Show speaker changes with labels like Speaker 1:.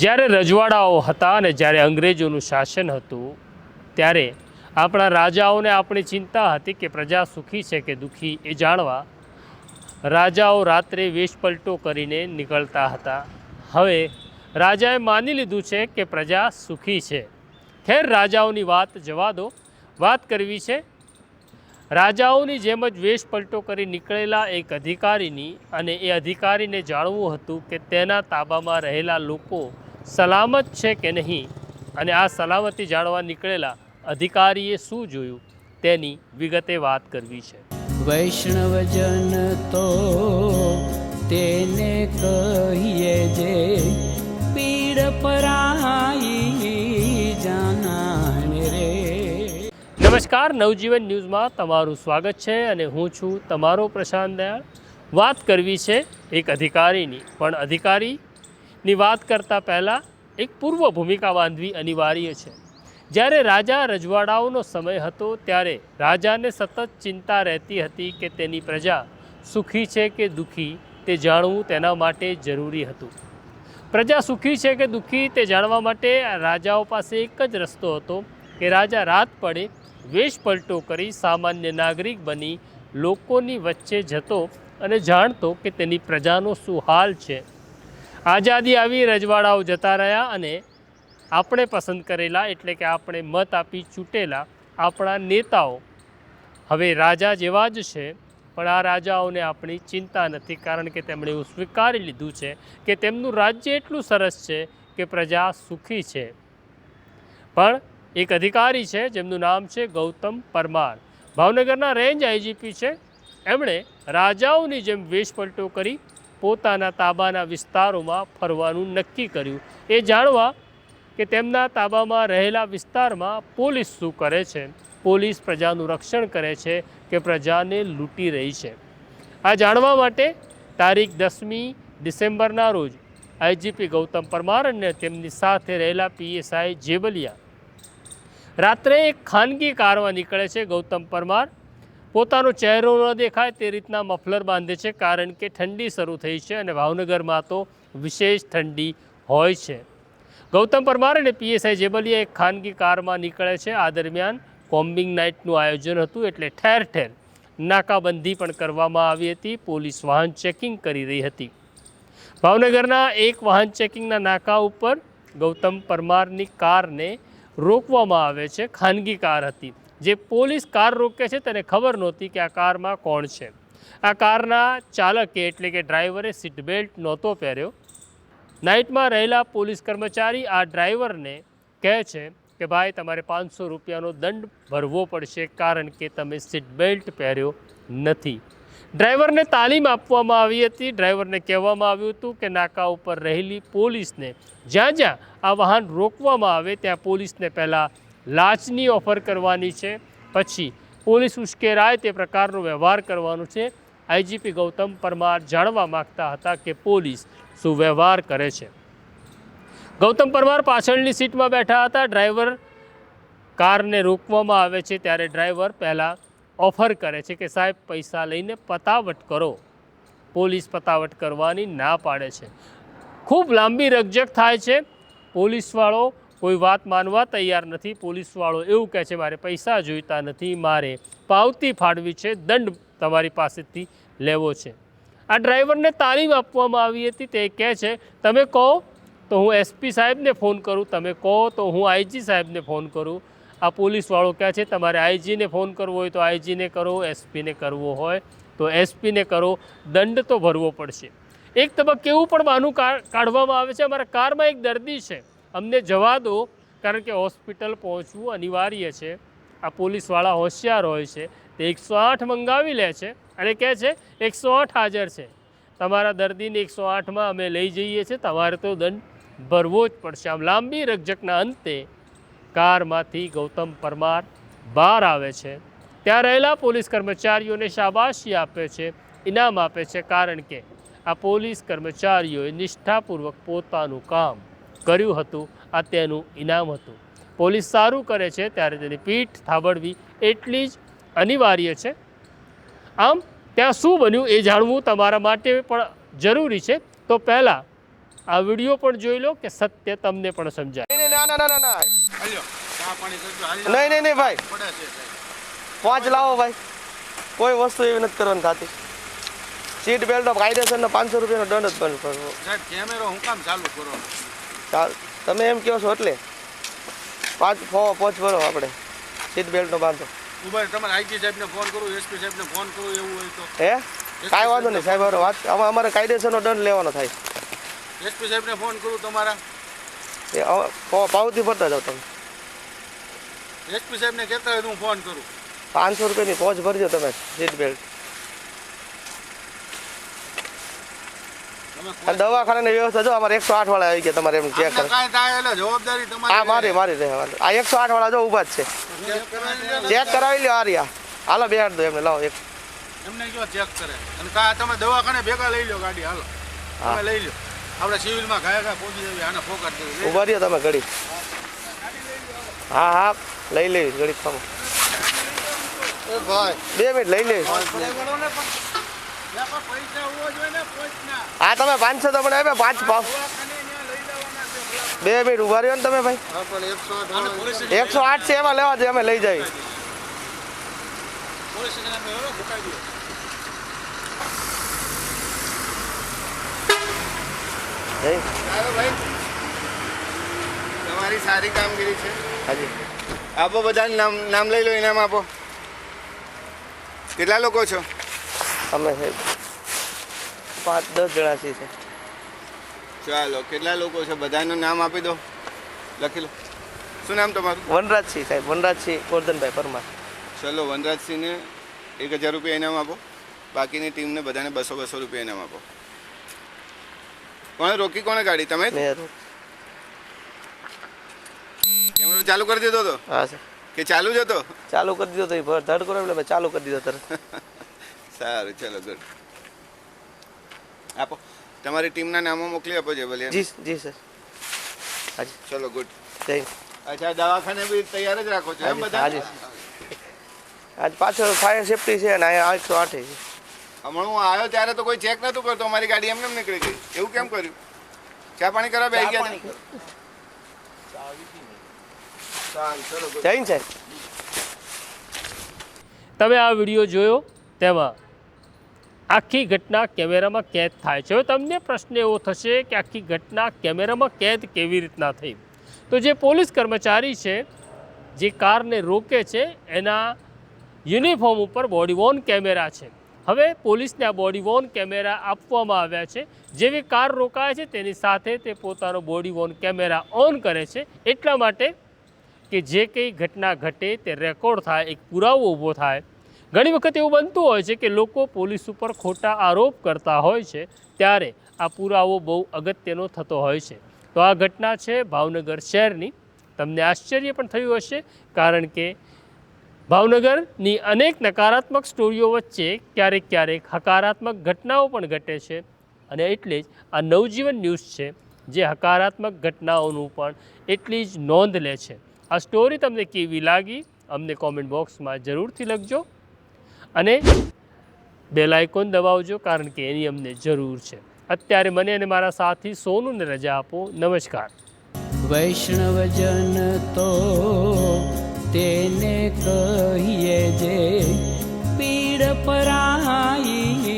Speaker 1: જ્યારે રજવાડાઓ હતા અને જ્યારે અંગ્રેજોનું શાસન હતું ત્યારે આપણા રાજાઓને આપણી ચિંતા હતી કે પ્રજા સુખી છે કે દુઃખી એ જાણવા રાજાઓ રાત્રે વેશપલટો કરીને નીકળતા હતા। હવે રાજાએ માની લીધું છે કે પ્રજા સુખી છે। ખેર રાજાઓની વાત જવા દો, વાત કરવી છે રાજાઓની જેમ જ વેશપલટો કરી નીકળેલા એક અધિકારીની, અને એ અધિકારીને જાણવું હતું કે તેના તાબામાં રહેલા લોકો સલામત છે કે નહીં, અને આ સલામતી જાણવા નીકળેલા અધિકારીએ શું જોયું તેની વિગતે વાત કરવી છે।
Speaker 2: વૈષ્ણવજન તો તેને કહીએ જે પીડ પરાઈ જાનાને રે।
Speaker 1: નમસ્કાર, નવજીવન ન્યૂઝમાં તમારું સ્વાગત છે અને હું છું તમારો પ્રશાંત દયાળ। વાત કરવી છે એક અધિકારીની, પણ અધિકારીની વાત કરતાં પહેલાં એક પૂર્વ ભૂમિકા બાંધવી અનિવાર્ય છે। જ્યારે રાજા રજવાડાઓનો સમય હતો ત્યારે રાજાને સતત ચિંતા રહેતી હતી કે તેની પ્રજા સુખી છે કે દુઃખી તે જાણવું તેના માટે જરૂરી હતું। પ્રજા સુખી છે કે દુઃખી તે જાણવા માટે રાજાઓ પાસે એક જ રસ્તો હતો કે રાજા રાત પડે વેશપલટો કરી સામાન્ય નાગરિક બની લોકોની વચ્ચે જતો અને જાણતો કે તેની પ્રજાનો શું હાલ છે। આઝાદી આવી, રજવાડાઓ જતા રહ્યા અને આપણે પસંદ કરેલા એટલે કે આપણે મત આપી ચૂંટેલા આપણા નેતાઓ હવે રાજા જેવા જ છે, પણ આ રાજાઓને આપણી ચિંતા નથી, કારણ કે તેમણે એવું સ્વીકારી લીધું છે કે તેમનું રાજ્ય એટલું સરસ છે કે પ્રજા સુખી છે। પણ એક અધિકારી છે જેમનું નામ છે ગૌતમ પરમાર, ભાવનગરના રેન્જ આઈજીપી છે। એમણે રાજાઓની જેમ વેશપલટો કરી પોતાના તાબાના વિસ્તારોમાં ફરવાનું નક્કી કર્યું, એ જાણવા કે તેમના તાબામાં રહેલા વિસ્તારમાં પોલીસ શું કરે છે, પોલીસ પ્રજાનું રક્ષણ કરે છે કે પ્રજાને લૂંટી રહી છે। આ જાણવા માટે તારીખ 10મી ડિસેમ્બરના રોજ આઈજીપી ગૌતમ પરમાર અને તેમની સાથે રહેલા પીએસઆઈ જેબલિયા રાત્રે એક ખાનગી કારમાં નીકળે છે। ગૌતમ પરમાર પોતાનો ચહેરો ન દેખાય તે રીતના મફલર બાંધે છે, કારણ કે ઠંડી શરૂ થઈ છે અને ભાવનગરમાં તો વિશેષ ઠંડી હોય છે। ગૌતમ પરમાર અને પીએસઆઈ જેબલિયા એક ખાનગી કારમાં નીકળે છે। આ દરમિયાન કોમ્બિંગ નાઇટનું આયોજન હતું, એટલે ઠેર ઠેર નાકાબંધી પણ કરવામાં આવી હતી। પોલીસ વાહન ચેકિંગ કરી રહી હતી। ભાવનગરના એક વાહન ચેકિંગના નાકા ઉપર ગૌતમ પરમારની કારને રોકવામાં આવે છે। ખાનગી કાર હતી, જે પોલીસ કાર રોકે છે તેને ખબર નહોતી કે આ કારમાં કોણ છે। આ કારના ચાલકે એટલે કે ડ્રાઈવરે સીટ બેલ્ટ નહોતો પહેર્યો। નાઇટમાં રહેલા પોલીસ કર્મચારી આ ડ્રાઈવરને કહે છે કે ભાઈ તમારે 500 રૂપિયાનો દંડ ભરવો પડશે, કારણ કે તમે સીટ બેલ્ટ પહેર્યો નથી। ડ્રાઈવરને તાલીમ આપવામાં આવી હતી। ડ્રાઈવરને કહેવામાં આવ્યું હતું કે નાકા ઉપર રહેલી પોલીસને જ્યાં જ્યાં આ વાહન રોકવામાં આવે ત્યાં પોલીસને પહેલાં લાંચની ઓફર કરવાની છે, પછી પોલીસ ઉશ્કેરાય તે પ્રકારનો વ્યવહાર કરવાનો છે। આઈજીપી ગૌતમ પરમાર જાણવા માગતા હતા કે પોલીસ શું વ્યવહાર કરે છે। ગૌતમ પરમાર પાછળની સીટમાં બેઠા હતા। ડ્રાઈવર કારને રોકવામાં આવે છે ત્યારે ડ્રાઈવર પહેલાં ઓફર કરે છે કે સાહેબ પૈસા લઈને પતાવટ કરો। પોલીસ પતાવટ કરવાની ના પાડે છે। ખૂબ લાંબી રકઝક થાય છે। પોલીસવાળો કોઈ વાત માનવા તૈયાર નથી। પોલીસવાળો એવું કહે છે મારે પૈસા જોઈતા નથી, મારે પાવતી ફાળવી છે, દંડ તમારી પાસેથી લેવો છે। આ ડ્રાઈવરને તાલીમ આપવામાં આવી હતી। તે કહે છે તમે કહો તો હું એસપી સાહેબને ફોન કરું, તમે કહો તો હું આઈજી સાહેબને ફોન કરું। આ પોલીસવાળો કહે છે તમારે આઈજીને ફોન કરવો હોય તો આઈજીને કરો, એસપીને કરવો હોય તો એસપીને કરો, દંડ તો ભરવો પડશે। એક તબક્કે એવું પણ બહાનું કાઢવામાં આવે છે અમારા કારમાં એક દર્દી છે, અમને જવા દો, કારણ કે હોસ્પિટલ પહોંચવું અનિવાર્ય છે। આ પોલીસવાળા હોશિયાર હોય છે, તે 108 મંગાવી લે છે અને કહે છે 108 હાજર છે, તમારા દર્દીને 108માં અમે લઈ જઈએ છીએ, તમારે તો દંડ ભરવો જ પડશે। આમ લાંબી રકઝકના અંતે કારમાંથી ગૌતમ પરમાર બહાર આવે છે। ત્યાં રહેલા પોલીસ કર્મચારીઓને શાબાશી આપે છે, ઇનામ આપે છે, કારણ કે આ પોલીસ કર્મચારીઓએ નિષ્ઠાપૂર્વક પોતાનું કામ કર્યું હતું। આ તેનું ઇનામ હતું। પોલીસ સારું કરે છે ત્યારે તેની પીઠ થાબડવી એટલી જ અનિવાર્ય છે। આમ ત્યાં શું બન્યું એ જાણવું તમારા માટે પણ જરૂરી છે। તો પહેલાં આ વિડીયો પણ જોઈ લો કે સત્ય તમને પણ સમજાય.
Speaker 3: નહીં ના ના ના ના ના
Speaker 4: હાલ્યો ચા પાણી કરજો હાલ્યો
Speaker 3: નહીં નહીં નહીં ભાઈ
Speaker 4: પડે છે સાહેબ.
Speaker 3: 5 લાવો ભાઈ, કોઈ વસ્તુ એવી નથી કરવાની થતી. સીટ બેલ્ટ કાયદેસર ને 500 રૂપિયાનો દંડ જ બંધ કરવો.
Speaker 4: સાહેબ કેમેરો હું કામ ચાલુ કરો?
Speaker 3: તમે એમ કહો છો એટલે 5 ભરો આપણે સીટ બેલ્ટનો બાંધો.
Speaker 4: ઉભા તમારે આઈજી સાહેબને ફોન કરું, એસપી સાહેબને ફોન કરું એવું હોય તો?
Speaker 3: હે કાંઈ વાંધો નહીં સાહેબ, વાત અમારે કાયદેસરનો દંડ લેવાનો થાય.
Speaker 4: એસપી સાહેબને ફોન કરું તમારા?
Speaker 3: એ પાવતી ભરતા જાઓ તમે.
Speaker 4: એસપી સાહેબને કહેતા હોય તો હું ફોન કરું.
Speaker 3: 500 રૂપિયાની પહોંચ ભરજો તમે સીટ બેલ્ટ.
Speaker 4: તમે
Speaker 3: અને દવાખાનાની વ્યવસ્થા જો અમારે 108 વાળા આવી ગયા, તમારે એમ ચેક કરે.
Speaker 4: કાંઈ થાય એટલે જવાબદારી
Speaker 3: હા
Speaker 4: તમારી.
Speaker 3: મારી રહે વાંધો. આ 108 વાળા જો ઊભા જ છે, ચેક કરાવી લ્યો. આર્યા હાલો બેહાડ દો એમને, લાવો એક.
Speaker 4: એમને જો ચેક કરે અને કા તમે દવાખાને ભેગા લઈ લો ગાડી, હાલો તમે લઈ લો. આપણે સિવિલમાં ઘાયા પહોંચી જઈએ, આને ફોકટ દેવી.
Speaker 3: ઊભા રહ્યો તમે ઘડી. હા હા લઈ લેવી ઘડી ખામો.
Speaker 4: ભાઈ
Speaker 3: 2 મિનિટ લઈ લેવી.
Speaker 4: પૈસા હોવો જોઈએ ને પહોંચના.
Speaker 3: હા તમે 500 તો મને આપે, 5 પાવ.
Speaker 4: દવાખાને ત્યાં લઈ જવાના છે.
Speaker 3: 2 મિનિટ ઊભા રહ્યો ને તમે ભાઈ.
Speaker 4: હા પણ 108
Speaker 3: 108 છે એમાં લેવા દે, અમે લઈ જઈએ.
Speaker 4: પોલીસ સ્ટેશન આપણે હવે મુકાઈ દઈએ.
Speaker 3: જઈ
Speaker 4: ચાલો ભાઈ, તમારી સારી કામગીરી છે.
Speaker 3: હાજી
Speaker 4: આપો બધાને નામ લઈ લો, ઇનામ આપો. કેટલા લોકો છો?
Speaker 3: અમે સાહેબ 5-10 જણા છીએ સાહેબ.
Speaker 4: ચાલો કેટલા લોકો છે બધાનું નામ આપી દો, લખી લો. શું નામ તમારું?
Speaker 3: વનરાજસિંહ સાહેબ, વનરાજસિંહ ગોરધનભાઈ પરમાર.
Speaker 4: ચલો વનરાજસિંહને 1000 રૂપિયા ઇનામ આપો. બાકીની ટીમને બધાને 200 રૂપિયા ઇનામ આપો. કોણે રોકી, કોણે ગાડી? તમે જ?
Speaker 3: મેં
Speaker 4: કેમેરો ચાલુ કરી દીધો હતો
Speaker 3: હા સર,
Speaker 4: કે ચાલુ જ હતો?
Speaker 3: ચાલુ કરી દીધો તો એ ધડ કરો એટલે મેં ચાલુ કરી દીધો તરત.
Speaker 4: સારું ચલો ગુડ. આપો તમારી ટીમના નામો મોકલી આપો જે ભલે.
Speaker 3: જી જી સર. હાજી
Speaker 4: ચલો ગુડ.
Speaker 3: જય હિન્દ.
Speaker 4: અચ્છા દવાખાને બી તૈયાર જ રાખો છો એમ
Speaker 3: હાજી
Speaker 4: બધા?
Speaker 3: હાજી. આજ પાછળ ફાયર સેફટી છે અને અહીંયા 108 છે.
Speaker 4: હમણાં હું આવ્યો ત્યારે તો કોઈ ચેક નતું કરતો, અમારી ગાડી એમને એમ નીકળી ગઈ. એવું કેમ કર્યું? ચા પાણી કરવા બેસી ગયા હતા? સારું ચલો ગુડ.
Speaker 3: જય હિન્દ સાહેબ.
Speaker 1: તમે આ વિડીયો જોયો, તેમાં આખી ઘટના કેમેરામાં કેદ થાય છે. હવે તમને પ્રશ્ન એવો થશે કે આખી ઘટના કેમેરામાં કેદ કેવી રીતના થઈ? તો જે પોલીસ કર્મચારી છે જે કારને રોકે છે એના યુનિફોર્મ ઉપર બોડી વોર્ન કેમેરા છે. હવે પોલીસને આ બોડી વોર્ન કેમેરા આપવામાં આવ્યા છે. જેવી કાર રોકાય છે તેની સાથે તે પોતાનો બોડી વોર્ન કેમેરા ઓન કરે છે, એટલા માટે કે જે કંઈ ઘટના ઘટે તે રેકોર્ડ થાય, એક પુરાવો ઊભો થાય. ઘણી વખત એવું બનતું હોય છે કે લોકો પોલીસ ઉપર ખોટા આરોપ કરતા હોય છે, ત્યારે આ પુરાવો બહુ અગત્યનો થતો હોય છે. તો આ ઘટના છે ભાવનગર શહેરની. તમને આશ્ચર્ય પણ થયું હશે, કારણ કે ભાવનગરની અનેક નકારાત્મક સ્ટોરીઓ વચ્ચે ક્યારેક ક્યારેક હકારાત્મક ઘટનાઓ પણ ઘટે છે, અને એટલે જ આ નવજીવન ન્યૂઝ છે જે હકારાત્મક ઘટનાઓનું પણ એટલી જ નોંધ લે છે. આ સ્ટોરી તમને કેવી લાગી અમને કોમેન્ટ બોક્સમાં જરૂરથી લખજો, અને બેલ આઇકોન દબાવજો, કારણ કે એની અમને જરૂર છે. અત્યારે મને અને મારા સાથી સોનુને રજા આપો. નમસ્કાર.
Speaker 2: વૈષ્ણવજન તો તેને કહીએ જે પીડ પરાઈ.